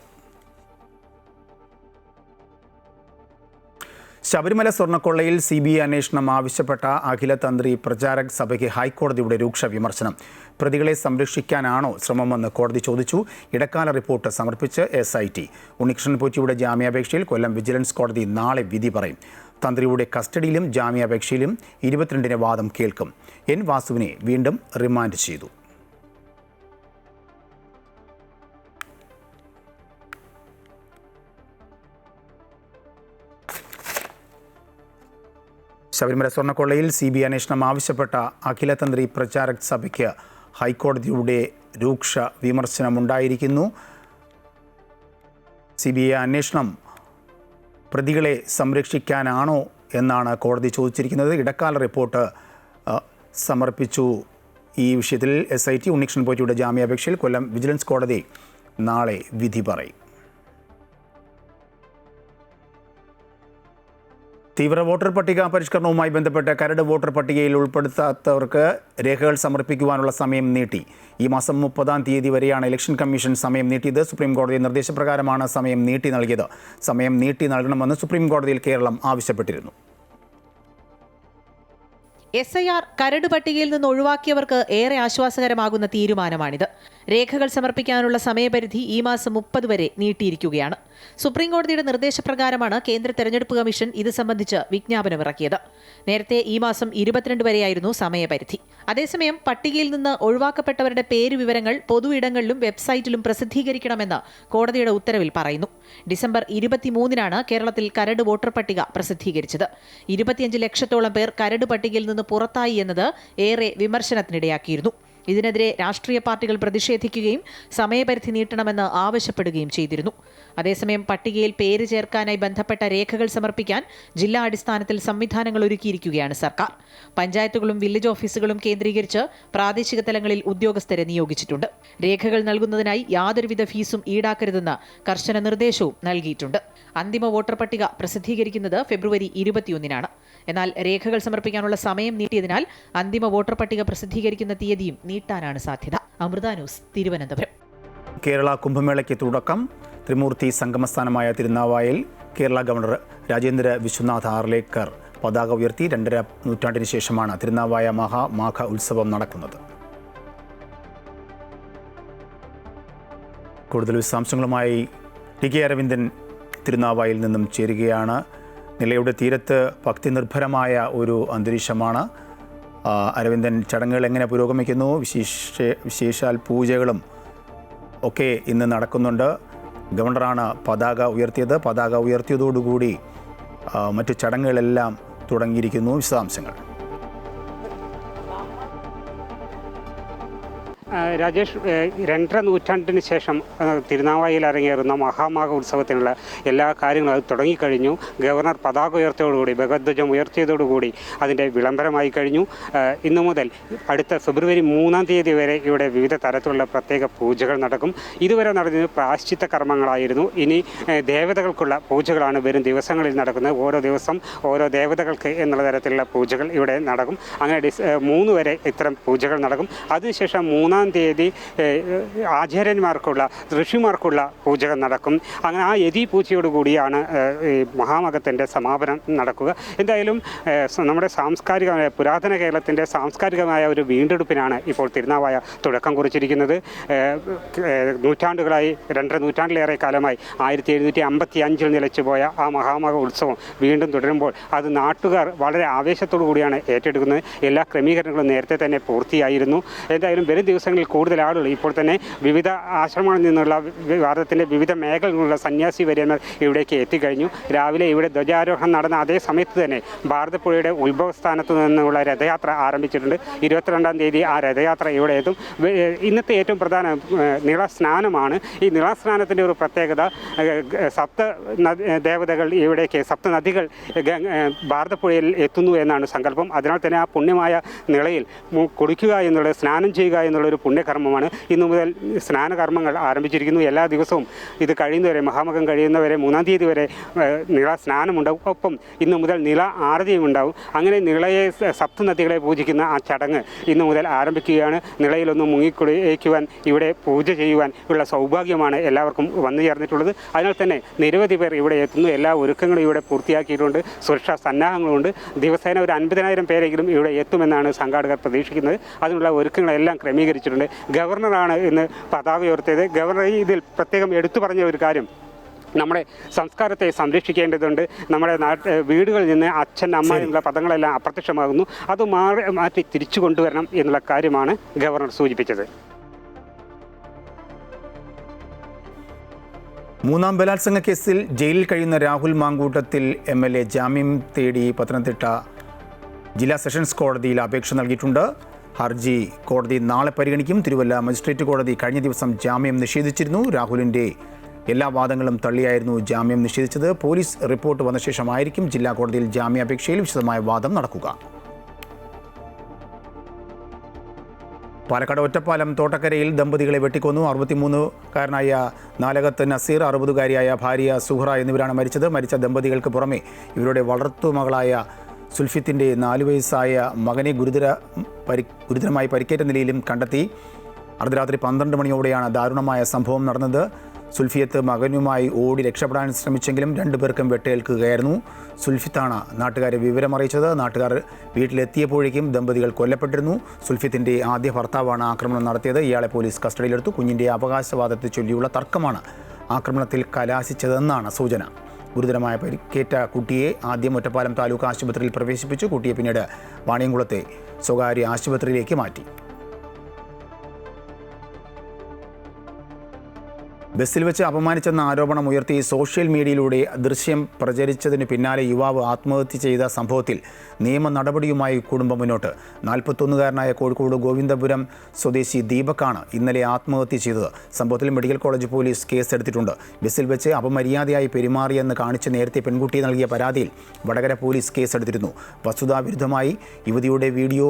[SPEAKER 1] ശബരിമല സ്വർണ്ണക്കൊള്ളയിൽ CBI അന്വേഷണം ആവശ്യപ്പെട്ട അഖിലതന്ത്രി പ്രചാരക് സഭയ്ക്ക് ഹൈക്കോടതിയുടെ രൂക്ഷ വിമർശനം. പ്രതികളെ സംരക്ഷിക്കാനാണോ ശ്രമമെന്ന് കോടതി ചോദിച്ചു. ഇടക്കാല റിപ്പോർട്ട് സമർപ്പിച്ച് SIT. ഉണ്ണികൃഷ്ണൻ പോറ്റിയുടെ ജാമ്യാപേക്ഷയിൽ കൊല്ലം വിജിലൻസ് കോടതി നാളെ വിധി പറയും. തന്ത്രിയുടെ കസ്റ്റഡിയിലും ജാമ്യാപേക്ഷയിലും 22-ന് വാദം കേൾക്കും. N. വാസുവിനെ വീണ്ടും റിമാൻഡ് ചെയ്തു. ശബരിമല സ്വർണ്ണക്കൊള്ളയിൽ CBI അന്വേഷണം ആവശ്യപ്പെട്ട അഖിലതന്ത്രി പ്രചാരക് സഭയ്ക്ക് ഹൈക്കോടതിയുടെ രൂക്ഷ വിമർശനമുണ്ടായിരിക്കുന്നു. CBI അന്വേഷണം പ്രതികളെ സംരക്ഷിക്കാനാണോ എന്നാണ് കോടതി ചോദിച്ചിരിക്കുന്നത്. ഇടക്കാല റിപ്പോർട്ട് സമർപ്പിച്ചു. ഈ വിഷയത്തിൽ SIT. ഉണ്ണികൃഷ്ണൻ പോറ്റിയുടെ ജാമ്യാപേക്ഷയിൽ കൊല്ലം വിജിലൻസ് കോടതി നാളെ വിധി പറയും. തീവ്ര വോട്ടർ പട്ടിക പരിഷ്കരണവുമായി ബന്ധപ്പെട്ട് കരട് വോട്ടർ പട്ടികയിൽ ഉൾപ്പെടുത്താത്തവർക്ക് രേഖകൾ സമർപ്പിക്കുവാനുള്ള സമയം നീട്ടി. ഈ മാസം 30-ാം തീയതി വരെയാണ് ഇലക്ഷൻ കമ്മീഷൻ സമയം നീട്ടിയത്. സുപ്രീം കോടതി നിർദ്ദേശപ്രകാരമാണ് സമയം നീട്ടി നൽകിയത്. സമയം നീട്ടി നൽകണമെന്ന് സുപ്രീം കോടതിയിൽ കേരളം ആവശ്യപ്പെട്ടിരുന്നു.
[SPEAKER 9] SIR കരട് പട്ടികയിൽ നിന്ന് ഒഴിവാക്കിയവർക്ക് ഏറെ ആശ്വാസകരമാകുന്ന തീരുമാനമാണിത്. രേഖകൾ സമർപ്പിക്കാനുള്ള സമയപരിധി ഈ മാസം 30 വരെ നീട്ടിയിരിക്കുകയാണ്. സുപ്രീംകോടതിയുടെ നിർദ്ദേശപ്രകാരമാണ് കേന്ദ്ര തെരഞ്ഞെടുപ്പ് കമ്മീഷൻ ഇത് സംബന്ധിച്ച് വിജ്ഞാപനമിറക്കിയത്. നേരത്തെ ഈ മാസം 22 വരെയായിരുന്നു സമയപരിധി. അതേസമയം പട്ടികയിൽ നിന്ന് ഒഴിവാക്കപ്പെട്ടവരുടെ പേര് വിവരങ്ങൾ പൊതു ഇടങ്ങളിലും വെബ്സൈറ്റിലും പ്രസിദ്ധീകരിക്കണമെന്ന് കോടതിയുടെ ഉത്തരവിൽ പറയുന്നു. ഡിസംബർ 23-നാണ് കേരളത്തിൽ കരട് വോട്ടർ പട്ടിക പ്രസിദ്ധീകരിച്ചത്. 25 ലക്ഷത്തോളം പേർ കരട് പട്ടികയിൽ നിന്ന് പുറത്തായി എന്നത് ഏറെ വിമർശനത്തിനിടയാക്കിയിരുന്നു. ഇതിനെതിരെ രാഷ്ട്രീയ പാർട്ടികൾ പ്രതിഷേധിക്കുകയും സമയപരിധി നീട്ടണമെന്ന് ആവശ്യപ്പെടുകയും ചെയ്തിരുന്നു. അതേസമയം പട്ടികയിൽ പേര് ചേർക്കാനായി ബന്ധപ്പെട്ട രേഖകൾ സമർപ്പിക്കാൻ ജില്ലാ അടിസ്ഥാനത്തിൽ സംവിധാനങ്ങൾ ഒരുക്കിയിരിക്കുകയാണ് സർക്കാർ. പഞ്ചായത്തുകളും വില്ലേജ് ഓഫീസുകളും കേന്ദ്രീകരിച്ച് പ്രാദേശിക തലങ്ങളിൽ ഉദ്യോഗസ്ഥരെ നിയോഗിച്ചിട്ടുണ്ട്. രേഖകൾ നൽകുന്നതിനായി യാതൊരുവിധ ഫീസും ഈടാക്കരുതെന്ന് കർശന നിർദ്ദേശവും നൽകിയിട്ടുണ്ട്. അന്തിമ വോട്ടർ പട്ടിക പ്രസിദ്ധീകരിക്കുന്നത് ഫെബ്രുവരി 21-നാണ്. എന്നാൽ രേഖകൾ സമർപ്പിക്കാനുള്ള സമയം നീട്ടിയതിനാൽ അന്തിമ വോട്ടർ പട്ടിക പ്രസിദ്ധീകരിക്കുന്ന തീയതിയും നീട്ടാനാണ് സാധ്യത. അമൃത ന്യൂസ്, തിരുവനന്തപുരം.
[SPEAKER 1] കേരള കുംഭമേളയ്ക്ക് തുടക്കം. ത്രിമൂർത്തി സംഗമസ്ഥാനമായ തിരുനാവായയിൽ കേരള ഗവർണർ രാജേന്ദ്ര വിശ്വനാഥ് ആർലേക്കർ പതാക ഉയർത്തി. 2.5 നൂറ്റാണ്ടിന് ശേഷമാണ് തിരുനാവായ മഹാമാഘ ഉത്സവം നടക്കുന്നത്. കൂടുതൽ വിശദാംശങ്ങളുമായി ടി.കെ. അരവിന്ദൻ തിരുനാവായിൽ നിന്നും ചേരുകയാണ്. നിലയുടെ തീരത്ത് ഭക്തി നിർഭരമായ ഒരു അന്തരീക്ഷമാണ്. അരവിന്ദൻ, ചടങ്ങുകൾ എങ്ങനെ പുരോഗമിക്കുന്നു? വിശേഷാൽ പൂജകളും ഒക്കെ ഇന്ന് നടക്കുന്നുണ്ട്. ഗവർണറാണ് പതാക ഉയർത്തിയത്. പതാക ഉയർത്തിയതോടുകൂടി മറ്റു ചടങ്ങുകളെല്ലാം തുടങ്ങിയിരിക്കുന്നു. വിശദാംശങ്ങൾ.
[SPEAKER 10] രാജേഷ്, 2.5 നൂറ്റാണ്ടിന് ശേഷം തിരുനാവായയിൽ അരങ്ങേറുന്ന മഹാമാഘ ഉത്സവത്തിനുള്ള എല്ലാ കാര്യങ്ങളും അത് തുടങ്ങിക്കഴിഞ്ഞു. ഗവർണർ പതാക ഉയർത്തിയതോടുകൂടി, ഭഗവധ്വജം ഉയർത്തിയതോടുകൂടി അതിൻ്റെ വിളംബരമായി കഴിഞ്ഞു. ഇന്നു മുതൽ അടുത്ത ഫെബ്രുവരി 3-ാം തീയതി വരെ ഇവിടെ വിവിധ തരത്തിലുള്ള പ്രത്യേക പൂജകൾ നടക്കും. ഇതുവരെ നടന്നത് പ്രായശ്ചിത്ത കർമ്മങ്ങളായിരുന്നു. ഇനി ദേവതകൾക്കുള്ള പൂജകളാണ് വരും ദിവസങ്ങളിൽ നടക്കുന്നത്. ഓരോ ദിവസം ഓരോ ദേവതകൾക്ക് എന്നുള്ള തരത്തിലുള്ള പൂജകൾ ഇവിടെ നടക്കും. അങ്ങനെ 3 വരെ ഇത്തരം പൂജകൾ നടക്കും. അതിനുശേഷം 3-ാം തീയതി ആചാര്യന്മാർക്കുള്ള, ഋഷിമാർക്കുള്ള പൂജകൾ നടക്കും. അങ്ങനെ ആ യതി പൂജയോടുകൂടിയാണ് ഈ മഹാമഘത്തിൻ്റെ സമാപനം നടക്കുക. എന്തായാലും നമ്മുടെ സാംസ്കാരികമായ, പുരാതന കേരളത്തിൻ്റെ സാംസ്കാരികമായ ഒരു വീണ്ടെടുപ്പിനാണ് ഇപ്പോൾ തിരുനാവായ തുടക്കം കുറിച്ചിരിക്കുന്നത്. നൂറ്റാണ്ടുകളായി, 2.5 നൂറ്റാണ്ടിലേറെ കാലമായി 1755 നിലച്ചുപോയ ആ മഹാമഘ ഉത്സവം വീണ്ടും തുടരുമ്പോൾ അത് നാട്ടുകാർ വളരെ ആവേശത്തോടു കൂടിയാണ് ഏറ്റെടുക്കുന്നത്. എല്ലാ ക്രമീകരണങ്ങളും നേരത്തെ തന്നെ പൂർത്തിയായിരുന്നു. എന്തായാലും വരും ദിവസങ്ങളിൽ കൂടുതൽ ആളുകൾ, ഇപ്പോൾ തന്നെ വിവിധ ആശ്രമങ്ങളിൽ നിന്നുള്ള ഭാരതത്തിൻ്റെ വിവിധ മേഖലകളിൽ നിന്നുള്ള സന്യാസി വര്യന്മാർ ഇവിടേക്ക് എത്തിക്കഴിഞ്ഞു. രാവിലെ ഇവിടെ ധ്വജാരോഹണം നടന്ന അതേ സമയത്ത് തന്നെ ഭാരതപ്പുഴയുടെ ഉത്ഭവസ്ഥാനത്തു നിന്നുള്ള രഥയാത്ര ആരംഭിച്ചിട്ടുണ്ട്. 22-ാം തീയതി ആ രഥയാത്ര ഇവിടെ എത്തും. ഇന്നത്തെ ഏറ്റവും പ്രധാന നിളസ്നാനമാണ്. ഈ നിളസ്നാനത്തിൻ്റെ ഒരു പ്രത്യേകത, സപ്ത ദേവതകൾ ഇവിടേക്ക്, സപ്ത നദികൾ ഭാരതപ്പുഴയിൽ എത്തുന്നു എന്നാണ് സങ്കല്പം. അതിനാൽ തന്നെ ആ പുണ്യമായ നിളയിൽ കുളിക്കുക എന്നുള്ളത്, സ്നാനം ചെയ്യുക എന്നുള്ളൊരു പുണ്യകർമ്മമാണ്. ഇന്നു മുതൽ സ്നാനകർമ്മങ്ങൾ ആരംഭിച്ചിരിക്കുന്നു. എല്ലാ ദിവസവും ഇത് കഴിയുന്നവരെ, മഹാമഘം കഴിയുന്നവരെ 3-ാം തീയതി വരെ നിള സ്നാനമുണ്ടാവും. ഒപ്പം ഇന്നു മുതൽ നിള ആരതിയും ഉണ്ടാവും. അങ്ങനെ നിളയെ, സപ്തനദികളെ പൂജിക്കുന്ന ആ ചടങ്ങ് ഇന്നു മുതൽ ആരംഭിക്കുകയാണ്. നിളയിലൊന്ന് മുങ്ങിക്കുളിക്കുവാൻ, ഇവിടെ പൂജ ചെയ്യുവാൻ ഉള്ള സൗഭാഗ്യമാണ് എല്ലാവർക്കും വന്നു ചേർന്നിട്ടുള്ളത്. അതിനാൽ തന്നെ നിരവധി പേർ ഇവിടെ എത്തുന്നു. എല്ലാ ഒരുക്കങ്ങളും ഇവിടെ പൂർത്തിയാക്കിയിട്ടുണ്ട്. സുരക്ഷാ സന്നാഹങ്ങളുണ്ട്. ദിവസേന ഒരു 50,000 പേരെങ്കിലും ഇവിടെ എത്തുമെന്നാണ് സംഘാടകർ പ്രതീക്ഷിക്കുന്നത്. അതിനുള്ള ഒരുക്കങ്ങളെല്ലാം ക്രമീകരിച്ചിട്ടുണ്ട്. ഗവർണറാണ് ഇന്ന് പതാക ഉയർത്തിയത്. ഗവർണർ ഇതിൽ പ്രത്യേകം എടുത്തു പറഞ്ഞ ഒരു കാര്യം, നമ്മുടെ സംസ്കാരത്തെ സംരക്ഷിക്കേണ്ടതുണ്ട്. നമ്മുടെ വീടുകളിൽ നിന്ന് അച്ഛൻ, അമ്മ എന്നുള്ള പദങ്ങളെല്ലാം അപ്രത്യക്ഷമാകുന്നു. അത് മാറ്റി തിരിച്ചു കൊണ്ടുവരണം എന്നുള്ള കാര്യമാണ് ഗവർണർ സൂചിപ്പിച്ചത്.
[SPEAKER 1] 3-ാം ബലാത്സംഗ കേസിൽ ജയിലിൽ കഴിയുന്ന രാഹുൽ മാങ്കൂട്ടത്തിൽ MLA ജാമ്യം തേടി പത്തനംതിട്ട ജില്ലാ സെഷൻസ് കോടതിയിൽ അപേക്ഷ നൽകിയിട്ടുണ്ട്. ഹർജി കോടതി നാളെ പരിഗണിക്കും. തിരുവല്ല മജിസ്ട്രേറ്റ് കോടതി കഴിഞ്ഞ ദിവസം ജാമ്യം നിഷേധിച്ചിരുന്നു. രാഹുലിൻ്റെ എല്ലാ വാദങ്ങളും തള്ളിയായിരുന്നു ജാമ്യം നിഷേധിച്ചത്. പോലീസ് റിപ്പോർട്ട് വന്ന ശേഷമായിരിക്കും ജില്ലാ കോടതിയിൽ ജാമ്യാപേക്ഷയിൽ വിശദമായ വാദം നടക്കുക. പാലക്കാട് ഒറ്റപ്പാലം തോട്ടക്കരയിൽ ദമ്പതികളെ വെട്ടിക്കൊന്നു. 63-കാരനായ നാലകത്ത് നസീർ, 60-കാരിയായ ഭാര്യ സുഹറ എന്നിവരാണ് മരിച്ചത്. മരിച്ച ദമ്പതികൾക്ക് പുറമെ ഇവരുടെ വളർത്തുമകളായ സുൽഫിത്തിൻ്റെ 4 വയസ്സായ മകനെ ഗുരുതരമായി പരിക്കേറ്റ നിലയിലും കണ്ടെത്തി. അർദ്ധരാത്രി 12 മണിയോടെയാണ് ദാരുണമായ സംഭവം നടന്നത്. സുൽഫിയത്ത് മകനുമായി ഓടി രക്ഷപ്പെടാൻ ശ്രമിച്ചെങ്കിലും രണ്ടുപേർക്കും വെട്ടേൽക്കുകയായിരുന്നു. സുൽഫിത്താണ് നാട്ടുകാരെ വിവരമറിയിച്ചത്. നാട്ടുകാർ വീട്ടിലെത്തിയപ്പോഴേക്കും ദമ്പതികൾ കൊല്ലപ്പെട്ടിരുന്നു. സുൽഫിയത്തിൻ്റെ ആദ്യ ഭർത്താവാണ് ആക്രമണം നടത്തിയത്. ഇയാളെ പോലീസ് കസ്റ്റഡിയിലെടുത്തു. കുഞ്ഞിൻ്റെ അവകാശവാദത്തെ ചൊല്ലിയുള്ള തർക്കമാണ് ആക്രമണത്തിൽ കലാശിച്ചതെന്നാണ് സൂചന. ഗുരുതരമായ പരിക്കേറ്റ കുട്ടിയെ ആദ്യം ഒറ്റപ്പാലം താലൂക്ക് ആശുപത്രിയിൽ പ്രവേശിപ്പിച്ചു. കുട്ടിയെ പിന്നീട് വാണിയംകുളത്തെ സ്വകാര്യ ആശുപത്രിയിലേക്ക് മാറ്റി. ബസ്സിൽ വെച്ച് അപമാനിച്ചെന്ന ആരോപണം ഉയർത്തി സോഷ്യൽ മീഡിയയിലൂടെ ദൃശ്യം പ്രചരിച്ചതിന് പിന്നാലെ യുവാവ് ആത്മഹത്യ ചെയ്ത സംഭവത്തിൽ നിയമ നടപടിയുമായി കുടുംബം മുന്നോട്ട്. 41-കാരനായ കോഴിക്കോട് ഗോവിന്ദപുരം സ്വദേശി ദീപക്കാണ് ഇന്നലെ ആത്മഹത്യ ചെയ്തത്. സംഭവത്തിൽ മെഡിക്കൽ കോളേജ് പോലീസ് കേസെടുത്തിട്ടുണ്ട്. ബസ്സിൽ വെച്ച് അപമര്യാദയായി പെരുമാറിയെന്ന് കാണിച്ച് നേരത്തെ പെൺകുട്ടി നൽകിയ പരാതിയിൽ വടകര പോലീസ് കേസെടുത്തിരുന്നു. വസ്തുതാവിരുദ്ധമായി യുവതിയുടെ വീഡിയോ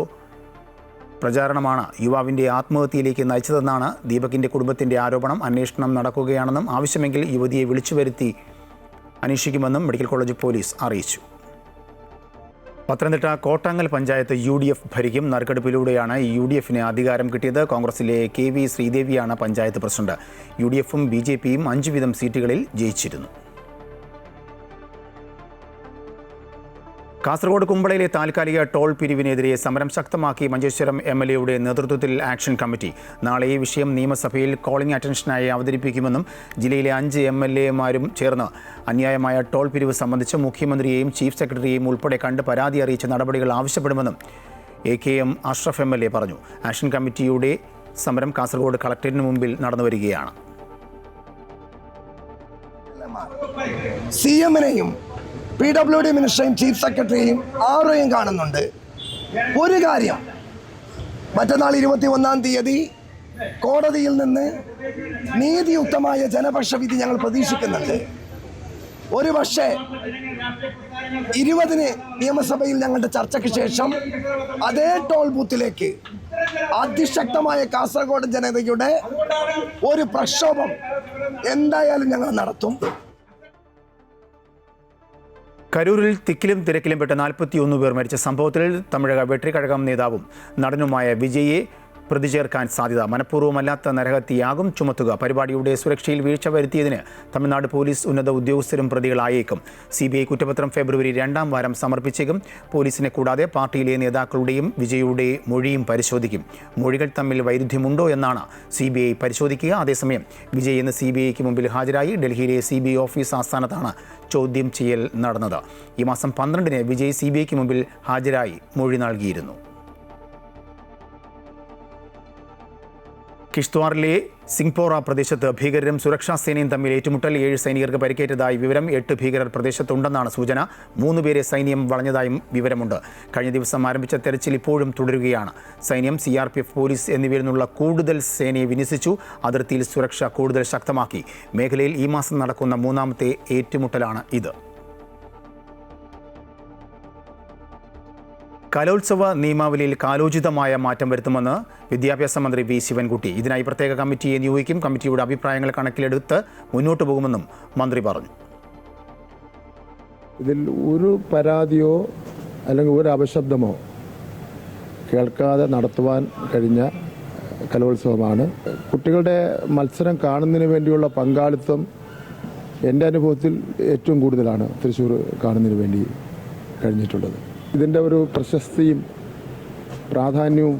[SPEAKER 1] പ്രചാരണമാണ് യുവാവിൻ്റെ ആത്മഹത്യയിലേക്ക് നയിച്ചതെന്നാണ് ദീപകിൻ്റെ കുടുംബത്തിൻ്റെ ആരോപണം. അന്വേഷണം നടക്കുകയാണെന്നും ആവശ്യമെങ്കിൽ യുവതിയെ വിളിച്ചു വരുത്തി അന്വേഷിക്കുമെന്നും മെഡിക്കൽ കോളേജ് പോലീസ് അറിയിച്ചു. പത്തനംതിട്ട കോട്ടാങ്ങൽ പഞ്ചായത്ത് UDF ഭരിക്കും. നറുക്കെടുപ്പിലൂടെയാണ് UDFന് അധികാരം കിട്ടിയത്. കോൺഗ്രസിലെ KV ശ്രീദേവിയാണ് പഞ്ചായത്ത് പ്രസിഡന്റ്. UDFും BJPയും 5 വീതം സീറ്റുകളിൽ ജയിച്ചിരുന്നു. കാസർഗോഡ് കുമ്പളയിലെ താൽക്കാലിക ടോൾ പിരിവിനെതിരെ സമരം ശക്തമാക്കി മഞ്ചേശ്വരം MLAയുടെ നേതൃത്വത്തിൽ ആക്ഷൻ കമ്മിറ്റി. നാളെ ഈ വിഷയം നിയമസഭയിൽ കോളിംഗ് അറ്റൻഷനായി അവതരിപ്പിക്കുമെന്നും ജില്ലയിലെ 5 MLAമാരും ചേർന്ന് അന്യായമായ ടോൾ പിരിവ് സംബന്ധിച്ച് മുഖ്യമന്ത്രിയെയും ചീഫ് സെക്രട്ടറിയെയും ഉൾപ്പെടെ കണ്ട് പരാതി അറിയിച്ച നടപടികൾ ആവശ്യപ്പെടുമെന്നും AKM അഷ്റഫ് MLA പറഞ്ഞു. ആക്ഷൻ കമ്മിറ്റിയുടെ സമരം കാസർഗോഡ് കളക്ടറേറ്റിന് മുമ്പിൽ നടന്നുവരികയാണ്.
[SPEAKER 11] CMനെയും PWD മിനിസ്റ്ററേയും ചീഫ് സെക്രട്ടറിയും ആരെയും കാണുന്നുണ്ട്. ഒരു കാര്യം, മറ്റന്നാൾ 21-ാം തീയതി കോടതിയിൽ നിന്ന് നീതിയുക്തമായ ജനപക്ഷ വിധി ഞങ്ങൾ പ്രതീക്ഷിക്കുന്നുണ്ട്. ഒരു പക്ഷേ 20-ന് നിയമസഭയിൽ ഞങ്ങളുടെ ചർച്ചയ്ക്ക് ശേഷം അതേ ടോൾ ബൂത്തിലേക്ക് അതിശക്തമായ കാസർഗോഡ് ജനതയുടെ ഒരു പ്രക്ഷോഭം എന്തായാലും ഞങ്ങൾ നടത്തും.
[SPEAKER 1] കരൂരിൽ തിക്കിലും തിരക്കിലും പെട്ട് 41 പേർ മരിച്ച സംഭവത്തിൽ തമിഴക വെട്രിക്കഴകം നേതാവും നടനുമായ വിജയെ പ്രതി ചേർക്കാൻ സാധ്യത. മനഃപൂർവ്വമല്ലാത്ത നരഹത്യയാകും ചുമത്തുക. പരിപാടിയുടെ സുരക്ഷയിൽ വീഴ്ച വരുത്തിയതിന് തമിഴ്നാട് പോലീസ് ഉന്നത ഉദ്യോഗസ്ഥരും പ്രതികളായേക്കും. CBI കുറ്റപത്രം ഫെബ്രുവരി 2-ാം വാരം സമർപ്പിച്ചേക്കും. പോലീസിനെ കൂടാതെ പാർട്ടിയിലെ നേതാക്കളുടെയും വിജയുടെ മൊഴിയും പരിശോധിക്കും. മൊഴികൾ തമ്മിൽ വൈരുദ്ധ്യമുണ്ടോ എന്നാണ് CBI പരിശോധിക്കുക. അതേസമയം വിജയ് ഇന്ന് CBIക്ക് മുമ്പിൽ ഹാജരായി. ഡൽഹിയിലെ CBI ഓഫീസ് ആസ്ഥാനത്താണ് ചോദ്യം ചെയ്യൽ നടന്നത്. ഈ മാസം 12-ന് വിജയ് CBIക്ക് മുമ്പിൽ ഹാജരായി മൊഴി നൽകിയിരുന്നു. കിഷ്ത്വാറിലെ സിംഗ്പോറ പ്രദേശത്ത് ഭീകരരും സുരക്ഷാ സേനയും തമ്മിൽ ഏറ്റുമുട്ടൽ. 7 സൈനികർക്ക് പരിക്കേറ്റതായി വിവരം. 8 ഭീകരർ പ്രദേശത്തുണ്ടെന്നാണ് സൂചന. 3 പേരെ സൈന്യം വളഞ്ഞതായും വിവരമുണ്ട്. കഴിഞ്ഞ ദിവസം ആരംഭിച്ച തെരച്ചിൽ ഇപ്പോഴും തുടരുകയാണ്. സൈന്യം, CRPF, പോലീസ് എന്നിവയിൽ നിന്നുള്ള കൂടുതൽ സേനയെ വിന്യസിച്ചു. അതിർത്തിയിൽ സുരക്ഷ കൂടുതൽ ശക്തമാക്കി. മേഖലയിൽ ഈ മാസം നടക്കുന്ന 3ാമത്തെ ഏറ്റുമുട്ടലാണ് ഇത്. കലോത്സവ നിയമാവലിയിൽ കാലോചിതമായ മാറ്റം വരുത്തുമെന്ന് വിദ്യാഭ്യാസ മന്ത്രി V. ശിവൻകുട്ടി. ഇതിനായി പ്രത്യേക കമ്മിറ്റിയെ നിയോഗിക്കും. കമ്മിറ്റിയുടെ അഭിപ്രായങ്ങൾ കണക്കിലെടുത്ത് മുന്നോട്ട് പോകുമെന്നും മന്ത്രി പറഞ്ഞു.
[SPEAKER 7] ഇതിൽ ഒരു പരാതിയോ അല്ലെങ്കിൽ ഒരു അപശബ്ദമോ കേൾക്കാതെ നടത്തുവാൻ കഴിഞ്ഞ കലോത്സവമാണ്. കുട്ടികളുടെ മത്സരം കാണുന്നതിന് വേണ്ടിയുള്ള പങ്കാളിത്തം എൻ്റെ അനുഭവത്തിൽ ഏറ്റവും കൂടുതലാണ് തൃശ്ശൂർ കാണുന്നതിന് വേണ്ടി കഴിഞ്ഞിട്ടുള്ളത്. ഇതിൻ്റെ ഒരു പ്രശസ്തിയും പ്രാധാന്യവും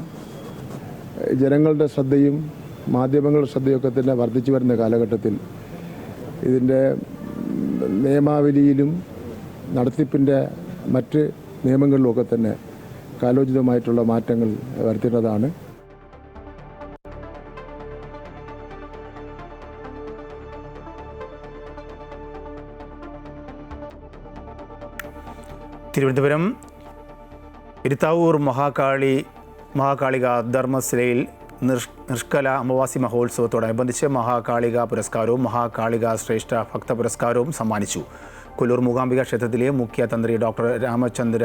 [SPEAKER 7] ജനങ്ങളുടെ ശ്രദ്ധയും മാധ്യമങ്ങളുടെ ശ്രദ്ധയൊക്കെ തന്നെ വർദ്ധിച്ചു വരുന്ന കാലഘട്ടത്തിൽ ഇതിൻ്റെ നിയമാവലിയിലും നടത്തിപ്പിൻ്റെ മറ്റ് നിയമങ്ങളിലുമൊക്കെ തന്നെ കാലോചിതമായിട്ടുള്ള മാറ്റങ്ങൾ വരുത്തേണ്ടതാണ്.
[SPEAKER 1] തിരുവനന്തപുരം ഇരുത്താവൂർ മഹാകാളിക ധർമ്മശിലയിൽ നിഷ്കല അമാവാസി മഹോത്സവത്തോടനുബന്ധിച്ച് മഹാകാളിക പുരസ്കാരവും മഹാകാളിക ശ്രേഷ്ഠ ഭക്ത പുരസ്കാരവും സമ്മാനിച്ചു. കൊല്ലൂർ മൂകാംബിക ക്ഷേത്രത്തിലെ മുഖ്യ തന്ത്രി ഡോക്ടർ രാമചന്ദ്ര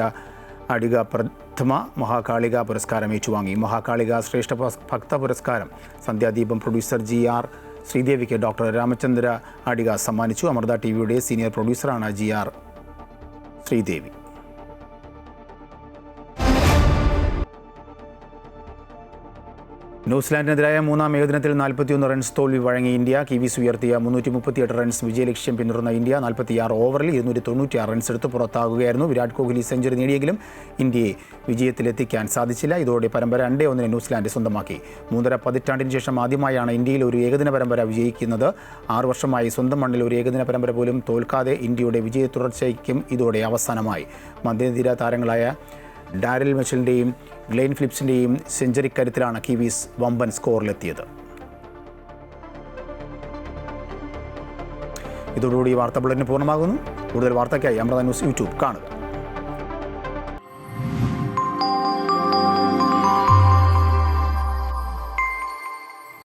[SPEAKER 1] അടിക പ്രഥമ മഹാകാളിക പുരസ്കാരം ഏറ്റുവാങ്ങി. മഹാകാളിക ശ്രേഷ്ഠ ഭക്ത പുരസ്കാരം സന്ധ്യാദീപം പ്രൊഡ്യൂസർ GR ശ്രീദേവിക്ക് ഡോക്ടർ രാമചന്ദ്ര അടിക സമ്മാനിച്ചു. അമൃത TVയുടെ സീനിയർ പ്രൊഡ്യൂസറാണ് GR ശ്രീദേവി. ന്യൂസിലാൻഡിനെതിരായ മൂന്നാം ഏകദിനത്തിൽ 41 റൺസ് തോൽവി വഴങ്ങി ഇന്ത്യ. കിവീസ് ഉയർത്തിയ 338 റൺസ് വിജയലക്ഷ്യം പിന്തുടർന്ന ഇന്ത്യ 46 ഓവറിൽ 296 റൺസ് എടുത്ത് പുറത്താകുകയായിരുന്നു. വിരാട് കോഹ്ലി സെഞ്ചുറി നേടിയെങ്കിലും ഇന്ത്യയെ വിജയത്തിലെത്തിക്കാൻ സാധിച്ചില്ല. ഇതോടെ പരമ്പര 2-1 ന്യൂസിലാൻഡ് സ്വന്തമാക്കി. 3.5 പതിറ്റാണ്ടിന് ശേഷം ആദ്യമായാണ് ഇന്ത്യയിൽ ഒരു ഏകദിന പരമ്പര വിജയിക്കുന്നത്. 6 വർഷമായി സ്വന്തം മണ്ണിൽ ഒരു ഏകദിന പരമ്പര പോലും തോൽക്കാതെ ഇന്ത്യയുടെ വിജയ തുടർച്ചയ്ക്കും ഇതോടെ അവസാനമായി. മധ്യനിര താരങ്ങളായ ഡാരിൽ മിച്ചലിൻ്റെയും ഗ്ലെൻ ഫിലിപ്സിൻ്റെയും സെഞ്ചുറി കരുത്തിലാണ് കിവീസ് വമ്പൻ സ്കോറിലെത്തിയത്. ഇതോടുകൂടി വാർത്താ ബുള്ളറ്റിൻ പൂർണ്ണമാകുന്നു. കൂടുതൽ വാർത്തയ്ക്കായി അമൃത ന്യൂസ് യൂട്യൂബ് കാണുക.